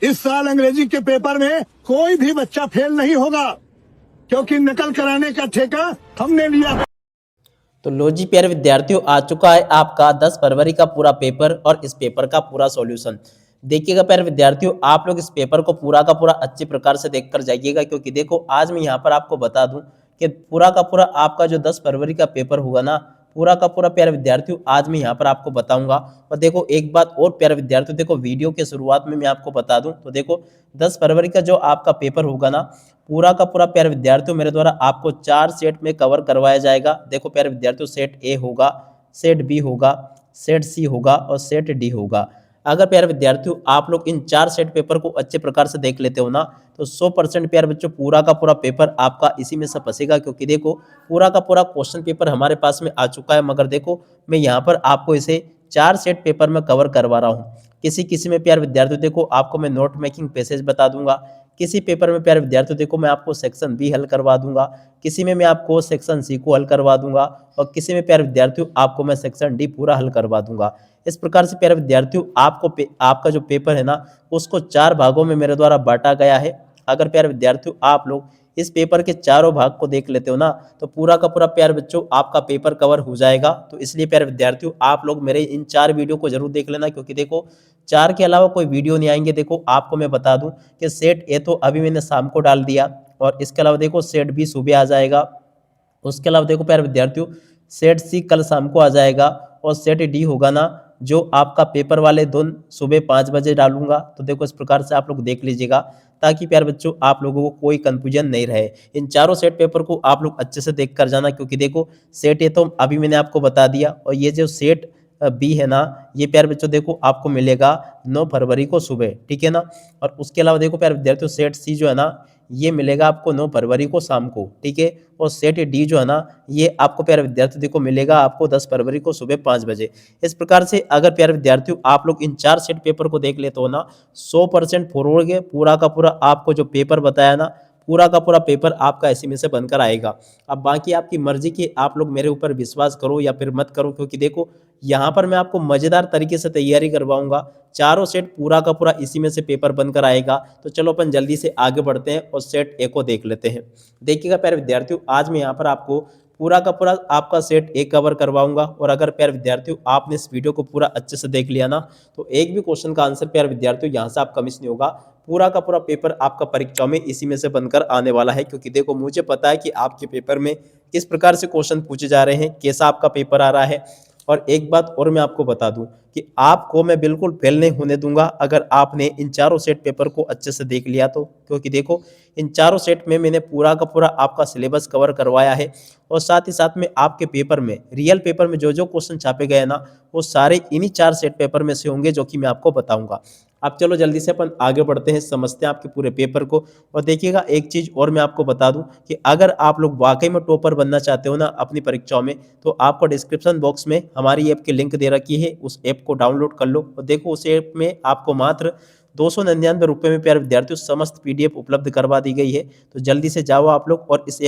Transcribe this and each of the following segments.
इस साल अंग्रेजी के पेपर में कोई भी बच्चा फेल नहीं होगा, क्योंकि नकल कराने का ठेका हमने लिया है। तो लो जी प्यारे विद्यार्थियों, आ चुका है आपका 10 फरवरी का पूरा पेपर और इस पेपर का पूरा सॉल्यूशन। देखिएगा प्यारे विद्यार्थियों, आप लोग इस पेपर को पूरा का पूरा अच्छे प्रकार से देखकर जाइएगा, क्योंकि देखो आज मैं यहाँ पर आपको बता दूं कि पूरा का पूरा आपका जो 10 फरवरी का पेपर होगा ना, पूरा का पूरा प्यारे विद्यार्थियों आज मैं यहाँ पर आपको बताऊंगा। और देखो एक बात और प्यारे विद्यार्थियों, देखो वीडियो के शुरुआत में मैं आपको बता दूं तो देखो 10 फरवरी का जो आपका पेपर होगा ना, पूरा का पूरा प्यारे विद्यार्थियों मेरे द्वारा आपको 4 सेट में कवर करवाया जाएगा। देखो प्यारे विद्यार्थियों, सेट ए होगा, सेट बी होगा, सेट सी होगा और सेट डी होगा। अगर प्यारे विद्यार्थियों आप लोग इन 4 सेट पेपर को अच्छे प्रकार से देख लेते हो ना, तो 100% प्यारे बच्चों पूरा का पूरा पेपर आपका इसी में से फंसेगा। क्योंकि देखो पूरा का पूरा क्वेश्चन पेपर हमारे पास में आ चुका है, मगर देखो मैं यहाँ पर आपको इसे 4 सेट पेपर में कवर करवा रहा हूँ। किसी किसी में प्यारे विद्यार्थियों देखो आपको मैं नोट मेकिंग पैसेज बता दूंगा, किसी पेपर में प्यारे विद्यार्थियों देखो मैं आपको सेक्शन बी हल करवा दूंगा, किसी में मैं आपको सेक्शन सी को हल करवा दूंगा और किसी में प्यारे विद्यार्थियों आपको मैं सेक्शन डी पूरा हल करवा दूंगा। इस प्रकार से प्यारे विद्यार्थियों आपका जो पेपर है ना, उसको 4 भागों में मेरे द्वारा बांटा गया है। अगर प्यारे विद्यार्थियों आप लोग इस पेपर के चारों भाग को देख लेते हो ना, तो पूरा का पूरा प्यारे बच्चों आपका पेपर कवर हो जाएगा। तो इसलिए प्यारे विद्यार्थियों आप लोग मेरे इन 4 वीडियो को जरूर देख लेना, क्योंकि देखो 4 के अलावा कोई वीडियो नहीं आएंगे। देखो आपको मैं बता दूं कि सेट ए तो अभी मैंने शाम को डाल दिया, और इसके अलावा देखो सेट बी सुबह आ जाएगा। उसके अलावा देखो प्यारे विद्यार्थियों सेट सी कल शाम को आ जाएगा, और सेट डी होगा ना जो आपका पेपर वाले दिन सुबह 5 बजे डालूंगा। तो देखो इस प्रकार से आप लोग देख लीजिएगा, ताकि प्यारे बच्चों आप लोगों को कोई कंफ्यूजन नहीं रहे। इन चारों सेट पेपर को आप लोग अच्छे से देख कर जाना, क्योंकि देखो सेट ए तो अभी मैंने आपको बता दिया, और ये जो सेट बी है ना, ये प्यारे बच्चों देखो आपको मिलेगा 9 फरवरी को सुबह, ठीक है ना। और उसके अलावा देखो प्यारे विद्यार्थियों सेट सी जो है ना, ये मिलेगा आपको 9 फरवरी को शाम को, ठीक है। और सेट डी जो है ना, ये आपको प्यारे विद्यार्थियों देखो मिलेगा आपको 10 फरवरी को सुबह 5 बजे। इस प्रकार से अगर प्यारे विद्यार्थियों आप लोग इन 4 सेट पेपर को देख लेते हो ना, 100% फॉरवर्ड पूरा का पूरा आपको जो पेपर बताया ना, पूरा का पूरा पेपर आपका इसी में से बनकर आएगा। अब बाकी आपकी मर्जी की, आप लोग मेरे ऊपर विश्वास करो या फिर मत करो, क्योंकि देखो यहाँ पर मैं आपको मजेदार तरीके से तैयारी करवाऊंगा। चारों सेट पूरा का पूरा इसी में से पेपर बनकर आएगा। तो चलो अपन जल्दी से आगे बढ़ते हैं और सेट ए को देख लेते हैं। देखिएगा प्यारे विद्यार्थियों, आज मैं यहाँ पर आपको पूरा का पूरा आपका सेट ए कवर करवाऊंगा। और अगर प्यारे विद्यार्थियों आपने इस वीडियो को पूरा अच्छे से देख लिया ना, तो एक भी क्वेश्चन का आंसर प्यारे विद्यार्थियों यहाँ से आपका मिस नहीं होगा। पूरा का पूरा पेपर आपका परीक्षा में इसी में से बनकर आने वाला है, क्योंकि देखो मुझे पता है कि आपके पेपर में किस प्रकार से क्वेश्चन पूछे जा रहे हैं, कैसा आपका पेपर आ रहा है। और एक बात और मैं आपको बता दूं कि आपको मैं बिल्कुल फेल नहीं होने दूंगा अगर आपने इन चारों सेट पेपर को अच्छे से देख लिया तो। क्योंकि देखो इन चारों सेट में मैंने पूरा का पूरा आपका सिलेबस कवर करवाया है, और साथ ही साथ में आपके पेपर में रियल पेपर में जो जो क्वेश्चन छापे गए ना, वो सारे इन्हीं 4 सेट पेपर में से होंगे, जो कि मैं आपको बताऊंगा। अब चलो जल्दी से अपन आगे बढ़ते हैं, समझते हैं आपके पूरे पेपर को। और देखिएगा एक चीज़ और मैं आपको बता दूं कि अगर आप लोग वाकई में टॉपर बनना चाहते हो ना अपनी परीक्षाओं में, तो आपको डिस्क्रिप्शन बॉक्स में हमारी ऐप की लिंक दे रखी है, उस ऐप को डाउनलोड कर लो। और देखो उस ऐप में आपको मात्र 299 रुपये में प्यारे विद्यार्थियों समस्त PDF उपलब्ध करवा दी गई है। तो जल्दी से जाओ आप लोग और इस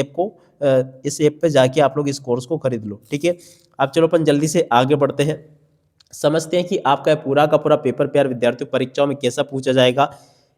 ऐप पे जाके आप लोग इस कोर्स को खरीद लो, ठीक है। अब चलो अपन जल्दी से आगे बढ़ते हैं, समझते हैं कि आपका पूरा का पूरा पेपर प्यारे विद्यार्थियों परीक्षाओं में कैसा पूछा जाएगा।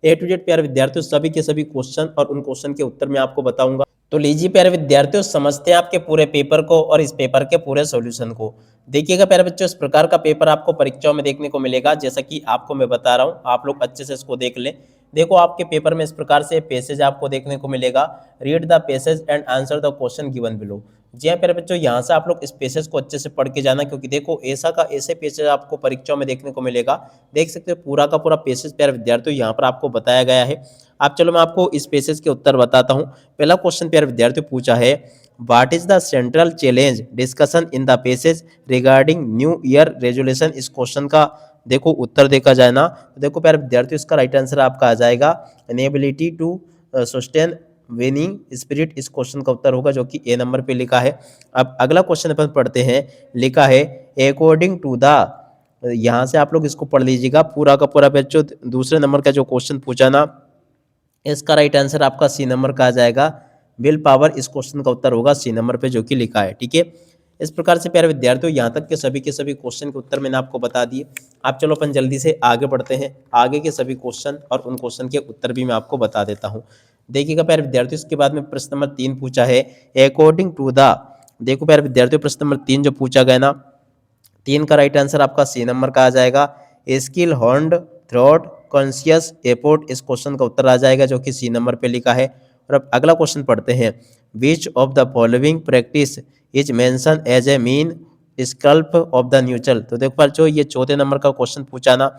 A to Z प्यारे विद्यार्थियों सभी के सभी क्वेश्चन और उन क्वेश्चन के उत्तर मैं आपको बताऊंगा। तो लीजिए प्यारे विद्यार्थियों समझते हैं आपके पूरे पेपर को और इस पेपर के पूरे सॉल्यूशन को। देखिएगा प्यारे बच्चों, इस प्रकार का पेपर आपको परीक्षाओं में देखने को मिलेगा, जैसा कि आपको मैं बता रहा हूँ, आप लोग अच्छे से इसको देख लें। देखो आपके पेपर में इस प्रकार से पैसेज आपको देखने को मिलेगा, read the passage and answer the question given below. जी हाँ प्यारे बच्चों, यहाँ से आप लोग इस पैसेज को अच्छे से पढ़ के जाना, क्योंकि देखो ऐसा का ऐसे पैसेज आपको परीक्षाओं में देखने को मिलेगा। देख सकते हो पूरा का पूरा पैसेज प्यारे विद्यार्थियों यहाँ पर आपको बताया गया है। अब चलो मैं आपको इस पैसेज के उत्तर बताता हूँ। पहला क्वेश्चन प्यारे विद्यार्थियों पूछा है, what is the central challenge discussion in the passage regarding new year resolution. इस क्वेश्चन का देखो उत्तर देखा जाए ना, तो देखो प्यारे विद्यार्थियों इसका राइट आंसर आपका आ जाएगा एनेबिलिटी टू सस्टेन विनिंग स्पिरिट। इस क्वेश्चन का उत्तर होगा, जो कि ए नंबर पे लिखा है। अब अगला क्वेश्चन अपन पढ़ते हैं, लिखा है अकॉर्डिंग टू द, यहाँ से आप लोग इसको पढ़ लीजिएगा पूरा का पूरा बच्चों। दूसरे नंबर का जो क्वेश्चन पूछा ना, इसका राइट आंसर आपका सी नंबर का आ जाएगा विल पावर। इस क्वेश्चन का उत्तर होगा सी नंबर पे, जो कि लिखा है, ठीक है। इस प्रकार से प्यारे विद्यार्थियों यहाँ तक के सभी क्वेश्चन के उत्तर मैंने आपको बता दिए। आप चलो अपन जल्दी से आगे बढ़ते हैं, आगे के सभी क्वेश्चन और उन क्वेश्चन के उत्तर भी मैं आपको बता देता हूँ। देखिएगा प्यारे विद्यार्थियों, इसके बाद में प्रश्न नंबर 3 पूछा है, अकॉर्डिंग टू द, देखो प्यारे विद्यार्थियों प्रश्न नंबर 3 जो पूछा गया ना, 3 का राइट आंसर आपका सी नंबर का आ जाएगा, स्किल हॉर्न्ड थ्रोट कॉन्शियस एपोर्ट, इस क्वेश्चन का उत्तर आ जाएगा जो कि सी नंबर पे लिखा है। और अब अगला क्वेश्चन पढ़ते हैं, which of the following practice is mention as a mean sculpt of the neutral. तो देखो बच्चों ये चौथे नंबर का क्वेश्चन पूछा ना,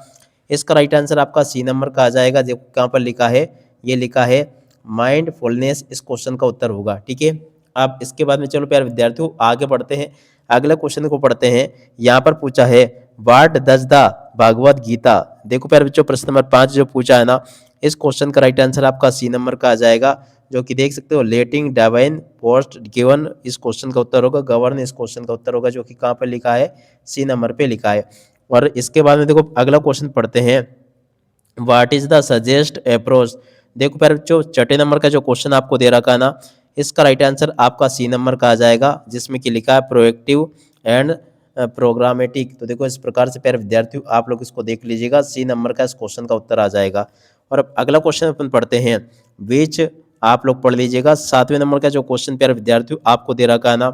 इसका राइट आंसर आपका सी नंबर का आ जाएगा। देखो कहाँ पर लिखा है, ये लिखा है माइंडफुलनेस, इस क्वेश्चन का उत्तर होगा। ठीक है, अब इसके बाद में चलो प्यारे विद्यार्थियों आगे बढ़ते हैं, अगले क्वेश्चन को पढ़ते हैं। यहाँ पर पूछा है, what does the Bhagavad Gita. देखो प्यारे बच्चों प्रश्न नंबर 5 जो पूछा है ना, इस क्वेश्चन का राइट आंसर आपका सी नंबर का आ जाएगा, जो कि देख सकते हो लेटिंग डिवाइन पोस्ट गिवन, इस क्वेश्चन का उत्तर होगा। गवर्न इस क्वेश्चन का उत्तर होगा, जो कि कहाँ पर लिखा है, सी नंबर पे लिखा है। और इसके बाद में देखो अगला क्वेश्चन पढ़ते हैं, what is the suggest approach. देखो प्यारे बच्चों छठे नंबर का जो क्वेश्चन आपको दे रखा है ना, इसका राइट आंसर आपका सी नंबर का आ जाएगा, जिसमें कि लिखा है प्रोएक्टिव एंड प्रोग्रामेटिक। तो देखो इस प्रकार से प्यारे विद्यार्थियों आप लोग इसको देख लीजिएगा, सी नंबर का इस क्वेश्चन का उत्तर आ जाएगा। और अब अगला क्वेश्चन अपन पढ़ते हैं, विच आप लोग पढ़ लीजिएगा, 7वें नंबर का जो क्वेश्चन प्यारे विद्यार्थियों आपको दे रखा है ना,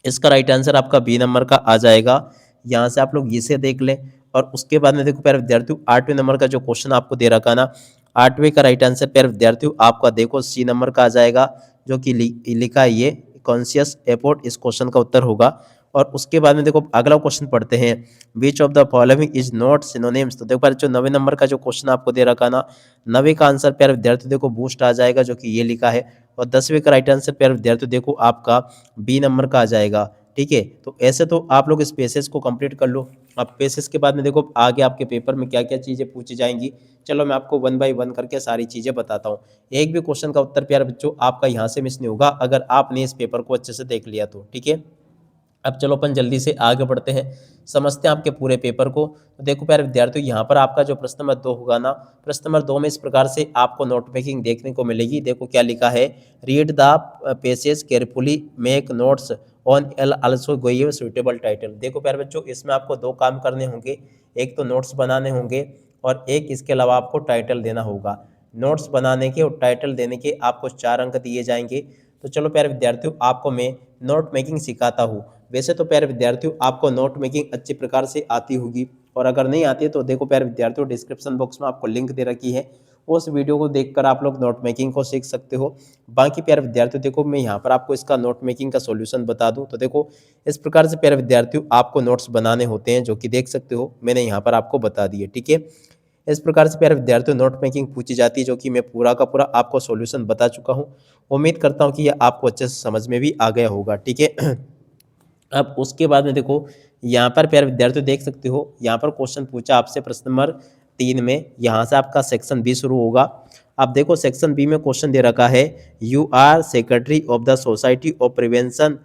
इसका राइट आंसर आपका बी नंबर का आ जाएगा। यहाँ से आप लोग इसे देख लें। और उसके बाद में देखो प्यारे विद्यार्थियों 8वें नंबर का जो क्वेश्चन आपको दे रखा है ना, 8वें का राइट आंसर प्यारे विद्यार्थियों आपका देखो सी नंबर का आ जाएगा, जो कि लिखा है ये कॉन्शियस एफोर्ट, इस क्वेश्चन का उत्तर होगा। और उसके बाद में देखो अगला क्वेश्चन पढ़ते हैं, which of the following is not synonyms. तो देखो प्यारे जो 9वें नंबर का जो क्वेश्चन आपको दे रखा ना, 9वें का आंसर प्यारे विद्यार्थियों देखो बूस्ट आ जाएगा, जो कि ये लिखा है। और 10वें का राइट आंसर प्यारे विद्यार्थियों देखो आपका बी नंबर का आ जाएगा। ठीक है, तो ऐसे तो आप लोग इस पेसेज को कंप्लीट कर लो। अब पेसेज के बाद में देखो आगे आपके पेपर में क्या क्या चीज़ें पूछी जाएंगी, चलो मैं आपको 1 बाय 1 करके सारी चीज़ें बताता हूँ। एक भी क्वेश्चन का उत्तर प्यारे बच्चों आपका यहाँ से मिस नहीं होगा, अगर आपने इस पेपर को अच्छे से देख लिया तो। ठीक है, अब चलो अपन जल्दी से आगे बढ़ते हैं, समझते हैं आपके पूरे पेपर को। तो देखो प्यारे विद्यार्थियों यहाँ पर आपका जो प्रश्न नंबर 2 होगा ना, प्रश्न नंबर 2 में इस प्रकार से आपको नोट मेकिंग देखने को मिलेगी। देखो क्या लिखा है, read the passage carefully, make notes on L also give suitable title. देखो प्यारे बच्चों इसमें आपको 2 काम करने होंगे, एक तो नोट्स बनाने होंगे और एक इसके अलावा आपको टाइटल देना होगा। नोट्स बनाने के और टाइटल देने के आपको 4 अंक दिए जाएंगे। तो चलो प्यारे विद्यार्थियों आपको मैं नोट मेकिंग सिखाता हूँ। वैसे तो प्यारे विद्यार्थियों आपको नोट मेकिंग अच्छी प्रकार से आती होगी, और अगर नहीं आती है तो देखो प्यारे विद्यार्थियों डिस्क्रिप्शन बॉक्स में आपको लिंक दे रखी है, उस वीडियो को देखकर आप लोग नोट मेकिंग को सीख सकते हो। बाकी प्यारे विद्यार्थियों देखो मैं यहाँ पर आपको इसका नोट मेकिंग का सॉल्यूशन बता दूं, तो देखो इस प्रकार से प्यारे विद्यार्थियों आपको नोट्स बनाने होते हैं, जो कि देख सकते हो मैंने यहाँ पर आपको बता दिए। ठीक है, इस प्रकार से प्यारे विद्यार्थियों नोट मेकिंग पूछी जाती है, जो कि मैं पूरा का पूरा आपको सॉल्यूशन बता चुका हूँ। उम्मीद करता हूँ कि यह आपको अच्छे से समझ में भी आ गया होगा। ठीक है, अब उसके बाद में देखो यहाँ पर प्यारे विद्यार्थियों देख सकते हो, यहाँ पर क्वेश्चन पूछा आपसे प्रश्न नंबर 3 में, यहाँ से आपका सेक्शन बी शुरू होगा। अब देखो सेक्शन बी में क्वेश्चन दे रखा है, you are secretary of the society of prevention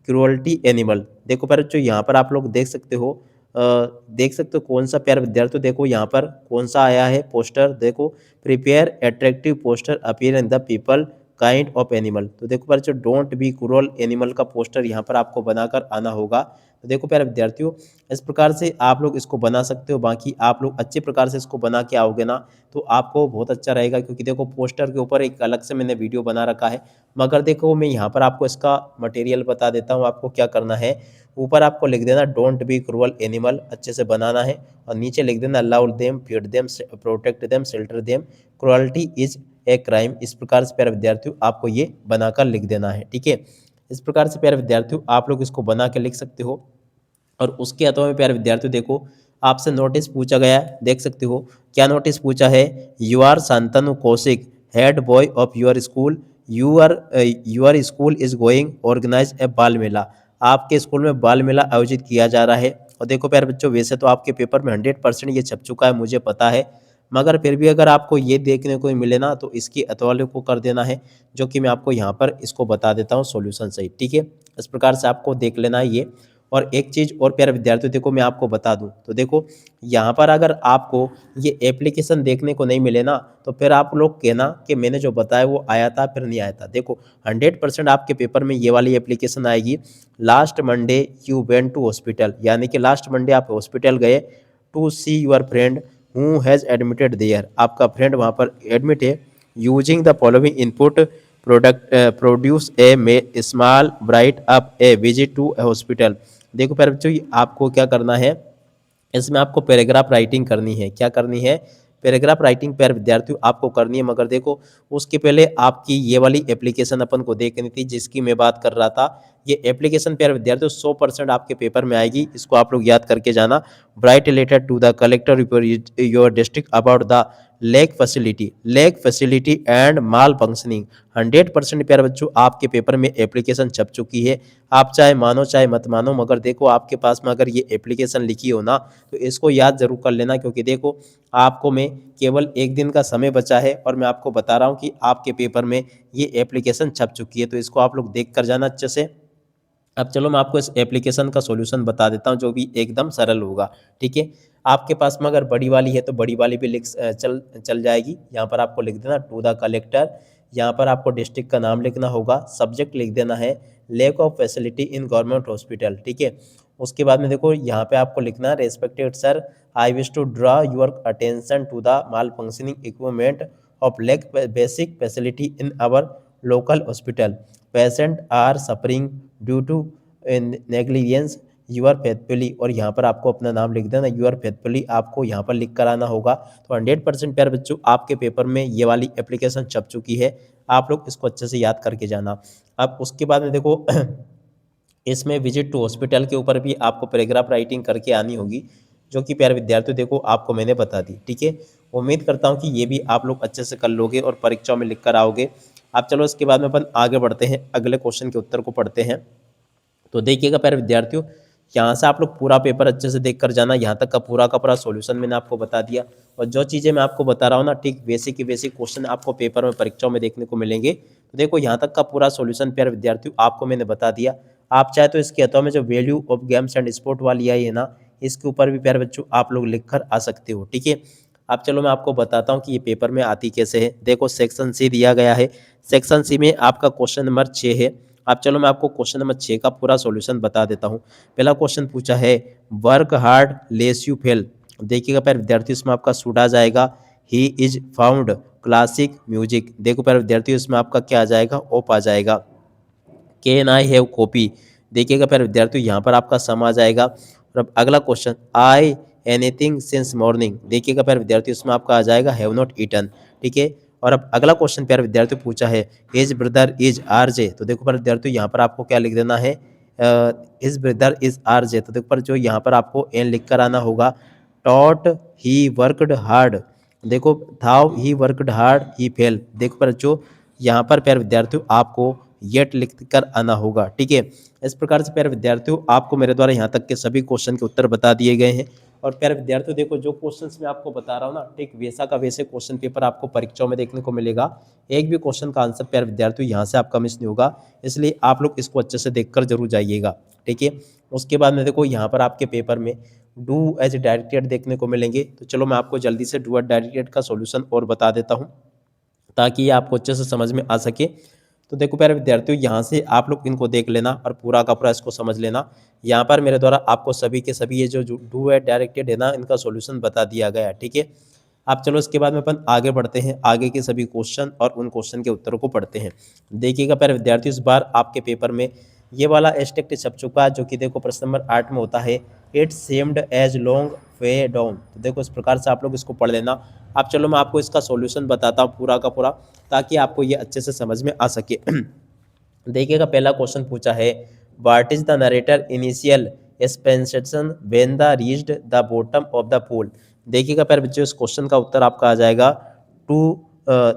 cruelty animal. देखो प्यारे जो यहाँ पर आप लोग देख सकते हो, कौन सा प्यारे विद्यार्थियों देखो यहाँ पर कौन सा आया है पोस्टर, देखो prepare attractive poster appear in the people kind of animal. तो देखो प्यारे जो डोंट बी क्रूअल एनिमल का पोस्टर यहाँ पर आपको बनाकर आना होगा। तो देखो प्यारे विद्यार्थियों इस प्रकार से आप लोग इसको बना सकते हो। बाकी आप लोग अच्छे प्रकार से इसको बना के आओगे ना तो आपको बहुत अच्छा रहेगा, क्योंकि देखो पोस्टर के ऊपर एक अलग से मैंने वीडियो बना रखा है। मगर देखो मैं यहाँ पर आपको इसका मटेरियल बता देता हूँ, आपको क्या करना है, ऊपर आपको लिख देना डोंट बी क्रूअल एनिमल, अच्छे से बनाना है, और नीचे लिख देना allow them, feed them, protect them, shelter them, cruelty is a crime. इस प्रकार से प्यारे विद्यार्थियों आपको ये बनाकर लिख देना है। ठीक है, इस प्रकार से प्यारे विद्यार्थियों आप लोग इसको बना के लिख सकते हो। और उसके अथवा में प्यारे विद्यार्थियों देखो आपसे नोटिस पूछा गया है, देख सकते हो क्या नोटिस पूछा है, you are Shantanu Kaushik head boy of your school, your school is going organise a बाल मेला। आपके स्कूल में बाल मेला आयोजित किया जा रहा है। और देखो प्यारे बच्चों वैसे तो आपके पेपर में 100% ये छप चुका है, मुझे पता है, मगर फिर भी अगर आपको ये देखने को मिले ना तो इसकी अतवाले को कर देना है, जो कि मैं आपको यहाँ पर इसको बता देता हूँ सॉल्यूशन सही। ठीक है, इस प्रकार से आपको देख लेना है ये। और एक चीज़ और प्यारे विद्यार्थियों देखो मैं आपको बता दूं, तो देखो यहाँ पर अगर आपको ये एप्लीकेशन देखने को नहीं मिले ना, तो फिर आप लोग कहना कि मैंने जो बताया वो आया था फिर नहीं आया था। देखो 100% आपके पेपर में ये वाली एप्लीकेशन आएगी। Last Monday you went to hospital, यानी कि लास्ट मंडे आप हॉस्पिटल गए to see your friend who has admitted there, आपका फ्रेंड वहाँ पर एडमिट है। Using the following input produce a small bright up a visit to a hospital. देखो प्यारे बच्चों आपको क्या करना है, इसमें आपको पैराग्राफ राइटिंग करनी है। क्या करनी है? पैराग्राफ राइटिंग प्यारे विद्यार्थियों आपको करनी है, मगर देखो उसके पहले आपकी ये वाली एप्लीकेशन अपन को देखनी थी जिसकी मैं बात कर रहा था। ये एप्लीकेशन प्यारे विद्यार्थियों 100% आपके पेपर में आएगी, इसको आप लोग याद करके जाना। Write a letter to the collector your district about the lake facility and malfunctioning. 100% प्यारे बच्चों आपके पेपर में एप्लीकेशन छप चुकी है। आप चाहे मानो चाहे मत मानो, मगर देखो आपके पास में अगर ये एप्लीकेशन लिखी हो ना, तो इसको याद जरूर कर लेना, क्योंकि देखो आपको में केवल एक दिन का समय बचा है और मैं आपको बता रहा हूँ कि आपके पेपर में ये एप्लीकेशन छप चुकी है। तो इसको आप लोग देख कर जाना अच्छे से। अब चलो मैं आपको इस एप्लीकेशन का सॉल्यूशन बता देता हूँ जो भी एकदम सरल होगा। ठीक है, आपके पास में अगर बड़ी वाली है तो बड़ी वाली भी चल जाएगी। यहाँ पर आपको लिख देना टू द कलेक्टर, यहाँ पर आपको डिस्ट्रिक्ट का नाम लिखना होगा, सब्जेक्ट लिख देना है lack of facility in government hospital. ठीक है, उसके बाद में देखो यहाँ पे आपको लिखना respected sir I wish to draw your attention to the malfunctioning equipment of lack basic facility in our local hospital. Patient are suffering due to negligence your faithfully, और यहाँ पर आपको अपना नाम लिख देना यूआर फेथफुली, आपको यहाँ पर लिख कर आना होगा। तो 100% प्यारे बच्चों आपके पेपर में ये वाली एप्लीकेशन छप चुकी है, आप लोग इसको अच्छे से याद करके जाना। अब उसके बाद में देखो इसमें विजिट टू हॉस्पिटल के ऊपर भी आपको पैराग्राफ राइटिंग करके आनी होगी, जो कि प्यारे विद्यार्थियों देखो आपको मैंने बता दी। ठीक है, उम्मीद करता हूँ कि ये भी आप लोग अच्छे से कर लोगे और परीक्षाओं में लिख कर आओगे। अब चलो इसके बाद में अपन आगे बढ़ते हैं, अगले क्वेश्चन के उत्तर को पढ़ते हैं। तो देखिएगा प्यारे विद्यार्थियों, यहाँ से आप लोग पूरा पेपर अच्छे से देख कर जाना। यहाँ तक का पूरा सॉल्यूशन मैंने आपको बता दिया, और जो चीज़ें मैं आपको बता रहा हूँ ना, ठीक वैसे के वैसे क्वेश्चन आपको पेपर में परीक्षाओं में देखने को मिलेंगे। तो देखो यहाँ तक का पूरा सॉल्यूशन प्यारे विद्यार्थियों आपको मैंने बता दिया। आप चाहे तो इसके अथवा में जो value of games and sport वाली आई है ना, इसके ऊपर भी प्यारे बच्चों आप लोग लिख कर आ सकते हो। ठीक है, अब चलो मैं आपको बताता हूँ कि ये पेपर में आती कैसे है। देखो सेक्शन सी दिया गया है, सेक्शन सी में आपका क्वेश्चन नंबर 6 है। अब चलो मैं आपको क्वेश्चन नंबर 6 का पूरा सॉल्यूशन बता देता हूँ। पहला क्वेश्चन पूछा है work hard lest you fail. देखिएगा प्यारे विद्यार्थी, इसमें आपका सूट आ जाएगा he is found classic music. देखो प्यारे विद्यार्थी, इसमें आपका क्या आ जाएगा, ओप आ जाएगा। Can I have copy. देखिएगा प्यारे विद्यार्थियों, यहाँ पर आपका सम आ जाएगा। और अब अगला question I anything since morning. देखिएगा प्यारे विद्यार्थियों, इसमें आपका आ जाएगा हैव नॉट ईटन। ठीक है, और अब अगला क्वेश्चन प्यारे विद्यार्थियों पूछा है his brother is R J. तो देखो प्यारे विद्यार्थियों, यहाँ पर आपको क्या लिख देना है, his brother is R J. तो देखो पर जो यहाँ पर आपको एन लिख कर आना होगा। Taught he worked hard. देखो though he worked hard he fail. देखो पर जो यहाँ पर प्यारे विद्यार्थियों आपको येट लिख कर आना होगा। ठीक है, इस प्रकार से प्यारे विद्यार्थियों आपको मेरे द्वारा यहाँ तक के सभी क्वेश्चन के उत्तर बता दिए गए हैं। और प्यारे विद्यार्थियों देखो जो क्वेश्चंस मैं आपको बता रहा हूँ ना, ठीक वैसा का वैसे क्वेश्चन पेपर आपको परीक्षाओं में देखने को मिलेगा। एक भी क्वेश्चन का आंसर प्यारे विद्यार्थियों यहाँ से आपका मिस नहीं होगा, इसलिए आप लोग इसको अच्छे से देखकर जरूर जाइएगा। ठीक है, उसके बाद में देखो यहाँ पर आपके पेपर में डू एज डायरेक्टेड देखने को मिलेंगे। तो चलो मैं आपको जल्दी से डू एज डायरेक्टेड का सोल्यूशन और बता देता हूँ, ताकि ये आपको अच्छे से समझ में आ सके। तो देखो प्यारे विद्यार्थियों, यहाँ से आप लोग इनको देख लेना और पूरा का पूरा इसको समझ लेना। यहाँ पर मेरे द्वारा आपको सभी के सभी ये जो डू एट डायरेक्टेड है ना, इनका सॉल्यूशन बता दिया गया है। ठीक है, अब चलो इसके बाद में अपन आगे बढ़ते हैं, आगे के सभी क्वेश्चन और उन क्वेश्चन के उत्तरों को पढ़ते हैं। देखिएगा प्यारे विद्यार्थियों, इस बार आपके पेपर में ये वाला एस्टेक्ट छप चुका है, जो कि देखो प्रश्न नंबर 8 में होता है it seemed as long way down. तो देखो इस प्रकार से आप लोग इसको पढ़ लेना। अब चलो मैं आपको इसका सॉल्यूशन बताता हूँ पूरा का पूरा, ताकि आपको ये अच्छे से समझ में आ सके। देखिएगा पहला क्वेश्चन पूछा है what is the narrator initial expansion when the reached the bottom of the pool. देखिएगा प्यारे बच्चों, इस क्वेश्चन का उत्तर आपका आ जाएगा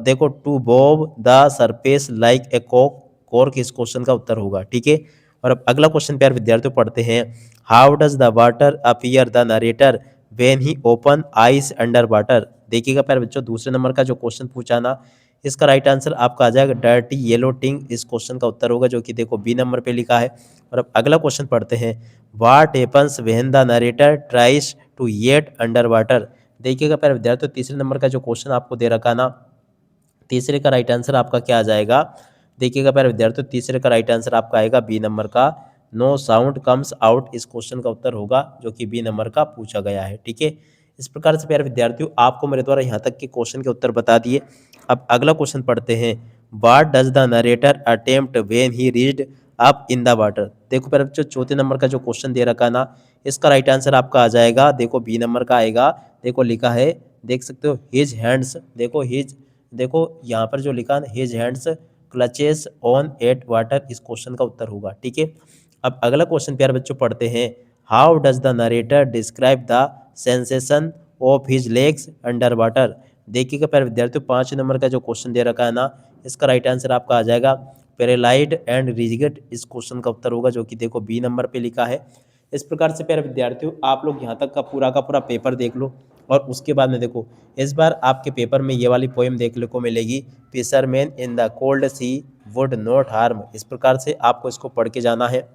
देखो to bob the surface like a cork इस क्वेश्चन का उत्तर होगा। ठीक है, और अब अगला क्वेश्चन प्यारे विद्यार्थियों पढ़ते हैं how does the water appear the narrator when he open eyes under water. देखिएगा प्यारे बच्चों दूसरे नंबर का जो क्वेश्चन पूछा ना, इसका राइट आंसर आपका आ जाएगा डर्टी येलो टिंग, इस क्वेश्चन का उत्तर होगा जो कि देखो बी नंबर पे लिखा है। और अब अगला क्वेश्चन पढ़ते हैं, what happens when the narrator tries to yet under water. देखिएगा प्यारे विद्यार्थियों तीसरे नंबर का जो क्वेश्चन आपको दे रखा ना, तीसरे का राइट आंसर आपका क्या आ जाएगा, देखिएगा प्यारे विद्यार्थियों तीसरे का राइट आंसर आपका आएगा बी नंबर का, नो साउंड कम्स आउट, इस क्वेश्चन का उत्तर होगा जो कि बी नंबर का पूछा गया है। ठीक है, इस प्रकार से प्यारे विद्यार्थियों आपको मेरे द्वारा यहाँ तक के क्वेश्चन के उत्तर बता दिए। अब अगला क्वेश्चन पढ़ते हैं, what does the narrator attempt when he reached up in the water. देखो प्यारे बच्चों चौथे नंबर का जो क्वेश्चन दे रखा ना, इसका राइट आंसर आपका आ जाएगा देखो बी नंबर का आएगा। देखो लिखा है, देख सकते हो हिज हैंड्स, देखो हिज, देखो यहाँ पर जो लिखा है his hands clutches on at water, इस क्वेश्चन का उत्तर होगा। ठीक है, अब अगला क्वेश्चन प्यारे बच्चों पढ़ते हैं, how does the narrator describe the sensation of his legs under water. देखिएगा प्यारे विद्यार्थियों 5 नंबर का जो क्वेश्चन दे रखा है ना, इसका राइट आंसर आपका आ जाएगा पैरालाइड एंड रिजिड, इस क्वेश्चन का उत्तर होगा जो कि देखो बी नंबर पे लिखा है। इस प्रकार से प्यारे विद्यार्थियों आप लोग यहाँ तक का पूरा पेपर देख लो, और उसके बाद में देखो इस बार आपके पेपर में ये वाली पोएम देखने को मिलेगी, fisherman in the cold sea would not harm, इस प्रकार से आपको इसको पढ़ के जाना है।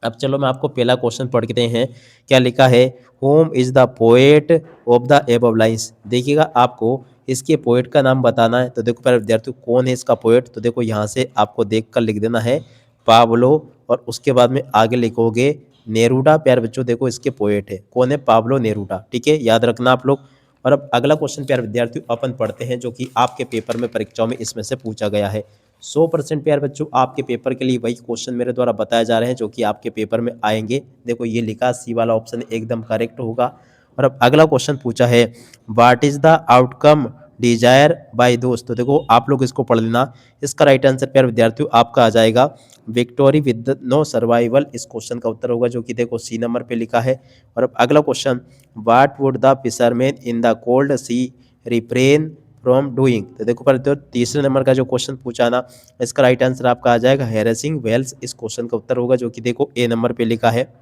अब चलो मैं आपको पहला क्वेश्चन पढ़ते हैं, क्या लिखा है, home is the poet of the above lines. देखिएगा आपको इसके पोएट का नाम बताना है, तो देखो प्यारे विद्यार्थियों कौन है इसका पोएट, तो देखो यहाँ से आपको देख कर लिख देना है पाब्लो, और उसके बाद में आगे लिखोगे नेरूडा। प्यारे बच्चों देखो इसके पोएट है, कौन है, पाब्लो नेरूडा। ठीक है, याद रखना आप लोग। और अब अगला क्वेश्चन प्यारे विद्यार्थियों अपन पढ़ते हैं जो कि आपके पेपर में परीक्षाओं में इसमें से पूछा गया है। 100% प्यारे बच्चों आपके पेपर के लिए वही क्वेश्चन मेरे द्वारा बताए जा रहे हैं जो कि आपके पेपर में आएंगे। देखो ये लिखा सी वाला ऑप्शन एकदम करेक्ट होगा। और अब अगला क्वेश्चन पूछा है, what is the outcome desire by दोस्त। तो देखो आप लोग इसको पढ़ लेना, इसका राइट आंसर प्यारे विद्यार्थियों आपका आ जाएगा विक्टोरी विद नो सर्वाइवल, इस क्वेश्चन का उत्तर होगा जो कि देखो सी नंबर पे लिखा है। और अब अगला question, what would the fisherman in the cold sea refrain from doing. तो देखो पर तो तीसरे नंबर का जो क्वेश्चन पूछा ना, इसका राइट आंसर आपका आ जाएगा हैरेसिंग वेल्स, इस क्वेश्चन का उत्तर होगा जो कि देखो ए नंबर पे लिखा है।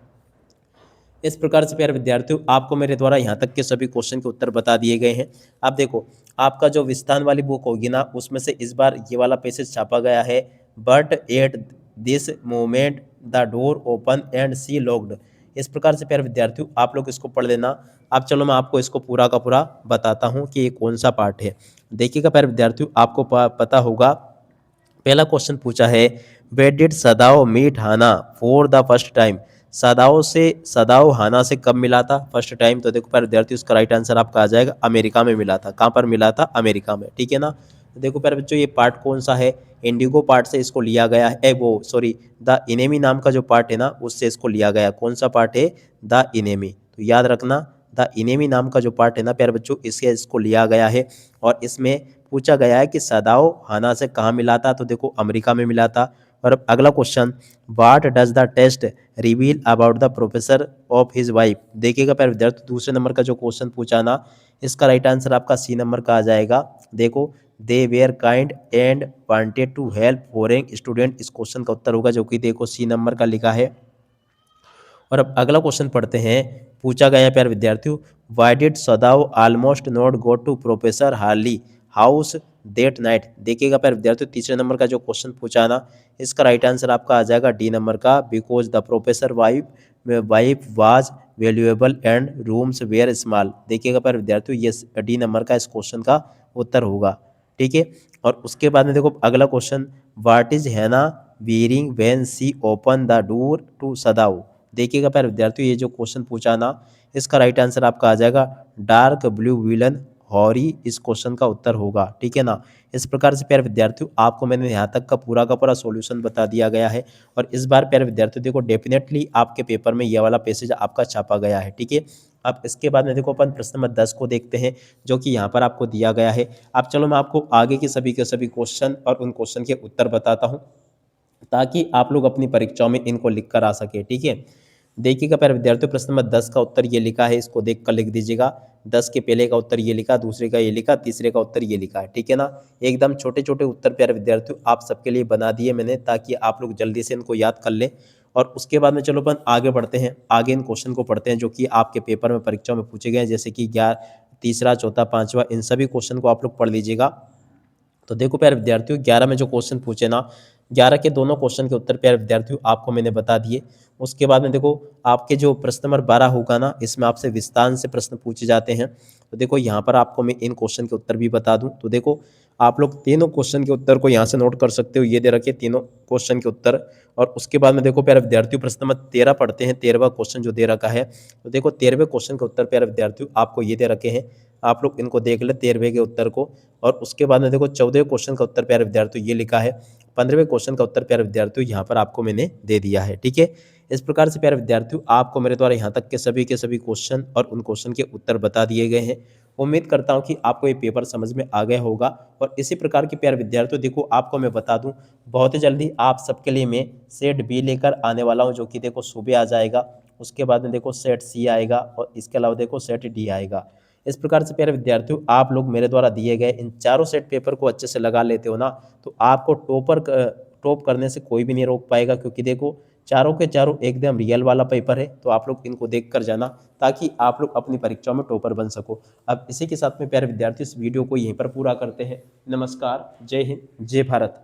इस प्रकार से प्यारे विद्यार्थियों आपको मेरे द्वारा यहाँ तक के सभी क्वेश्चन के उत्तर बता दिए गए हैं। आप देखो आपका जो विस्तान वाली बुक होगी ना, उसमें से इस बार ये वाला पैसेज छापा गया है, but at this moment the door open and see locked. इस प्रकार से प्यारे विद्यार्थियों आप लोग इसको पढ़ लेना। अब चलो मैं आपको इसको पूरा का पूरा बताता हूँ कि ये कौन सा पार्ट है। देखिएगा प्यारे विद्यार्थियों आपको पता होगा, पहला क्वेश्चन पूछा है, where did Sadao meet Hana for the first time. Sadao Hana से कब मिला था फर्स्ट टाइम। तो देखो प्यारे विद्यार्थी उसका राइट आंसर आपका आ जाएगा अमेरिका में मिला था। कहाँ पर मिला था, अमेरिका में। ठीक है ना, तो देखो प्यारे बच्चों ये पार्ट कौन सा है, इंडिगो पार्ट से इसको लिया गया है, वो सॉरी द इनेमी नाम का जो पार्ट है ना उससे इसको लिया गया। कौन सा पार्ट है, द इनेमी। तो याद रखना द इनेमी नाम का जो पार्ट है ना प्यारे बच्चों इसको लिया गया है। और इसमें पूछा गया है कि सदाओ हाना से कहाँ मिला था, तो देखो अमेरिका में मिला था। और अब अगला question, what does the test reveal about the professor of his wife. देखिएगा प्यारे विद्यार्थी दूसरे नंबर का जो क्वेश्चन पूछा ना, इसका राइट आंसर आपका सी नंबर का आ जाएगा। देखो they were kind and wanted to help foreign student, इस क्वेश्चन का उत्तर होगा जो कि देखो सी नंबर का लिखा है। और अब अगला क्वेश्चन पढ़ते हैं, पूछा गया है प्यारे विद्यार्थियों, why did Sadao almost not go to professor Harley house that night. देखिएगा प्यारे विद्यार्थियों तीसरे नंबर का जो क्वेश्चन पूछा ना, इसका राइट आंसर आपका आ जाएगा डी नंबर का, because the professor wife was valuable and rooms where small. देखिएगा प्यारे विद्यार्थियों ये डी नंबर का इस क्वेश्चन का उत्तर होगा। ठीक है, और उसके बाद में देखो अगला question, what is Hana wearing when she open the door to Sadao. देखिएगा प्यारे विद्यार्थियों ये जो क्वेश्चन पूछा ना, इसका राइट आंसर आपका आ जाएगा डार्क ब्लू विलन हॉरी, इस क्वेश्चन का उत्तर होगा। ठीक है ना, इस प्रकार से प्यारे विद्यार्थियों आपको मैंने यहाँ तक का पूरा सॉल्यूशन बता दिया गया है। और इस बार प्यारे विद्यार्थियों देखो डेफिनेटली आपके पेपर में ये वाला पैसेज आपका छापा गया है। ठीक है, अब इसके बाद में देखो अपन प्रश्न नंबर 10 को देखते हैं जो कि यहाँ पर आपको दिया गया है। अब चलो मैं आपको आगे के सभी क्वेश्चन और उन क्वेश्चन के उत्तर बताता हूँ ताकि आप लोग अपनी परीक्षाओं में इनको लिख कर आ सके। ठीक है, देखिएगा प्यारे विद्यार्थियों प्रश्न नंबर 10 का उत्तर ये लिखा है, इसको देख कर लिख दीजिएगा। 10 के पहले का उत्तर ये लिखा, दूसरे का ये लिखा, तीसरे का उत्तर ये लिखा है। ठीक है ना, एकदम छोटे छोटे उत्तर प्यारे विद्यार्थियों आप सबके लिए बना दिए मैंने ताकि आप लोग जल्दी से इनको याद कर लें। और उसके बाद में चलो अपन आगे बढ़ते हैं, आगे इन क्वेश्चन को पढ़ते हैं जो कि आपके पेपर में परीक्षा में पूछे गए हैं। जैसे कि तीसरा, चौथा, पांचवा, इन सभी क्वेश्चन को आप लोग पढ़ लीजिएगा। तो देखो प्यारे विद्यार्थियों, 11 में जो क्वेश्चन पूछे ना, 11 के दोनों क्वेश्चन के उत्तर प्यारे विद्यार्थियों आपको मैंने बता दिए। उसके बाद में देखो आपके जो प्रश्न नंबर 12 होगा ना, इसमें आपसे विस्तार से प्रश्न पूछे जाते हैं। तो देखो यहाँ पर आपको मैं इन क्वेश्चन के उत्तर भी बता दूं। तो देखो आप लोग तीनों क्वेश्चन के उत्तर को यहाँ से नोट कर सकते हो, ये दे रखे तीनों क्वेश्चन के उत्तर। और उसके बाद में देखो प्यारे विद्यार्थियों प्रश्न नंबर 13 पढ़ते हैं, 13वां क्वेश्चन जो दे रखा है। तो देखो 13वें क्वेश्चन के उत्तर प्यारे विद्यार्थियों आपको ये दे रखे हैं, आप लोग इनको देख ले 13वें के उत्तर को। और उसके बाद में देखो 14वें क्वेश्चन का उत्तर प्यारे विद्यार्थियों ये लिखा है, 15वें क्वेश्चन का उत्तर प्यारे विद्यार्थियों यहाँ पर आपको मैंने दे दिया है। ठीक है, इस प्रकार से प्यारे विद्यार्थियों आपको मेरे द्वारा यहाँ तक के सभी क्वेश्चन और उन क्वेश्चन के उत्तर बता दिए गए हैं। उम्मीद करता हूँ कि आपको ये पेपर समझ में आ गया होगा। और इसी प्रकार के प्यारे विद्यार्थियों देखो आपको मैं बता दूं, बहुत ही जल्दी आप सबके लिए मैं सेट बी लेकर आने वाला हूँ, जो कि देखो सुबह आ जाएगा। उसके बाद में देखो सेट सी आएगा और इसके अलावा देखो सेट डी आएगा। इस प्रकार से प्यारे विद्यार्थियों आप लोग मेरे द्वारा दिए गए इन चारों सेट पेपर को अच्छे से लगा लेते हो ना, तो आपको टॉप करने से कोई भी नहीं रोक पाएगा। क्योंकि देखो चारों के चारों एकदम रियल वाला पेपर है, तो आप लोग इनको देख कर जाना ताकि आप लोग अपनी परीक्षाओं में टॉपर बन सको। अब इसी के साथ में प्यारे विद्यार्थी इस वीडियो को यहीं पर पूरा करते हैं। नमस्कार, जय हिंद, जय भारत।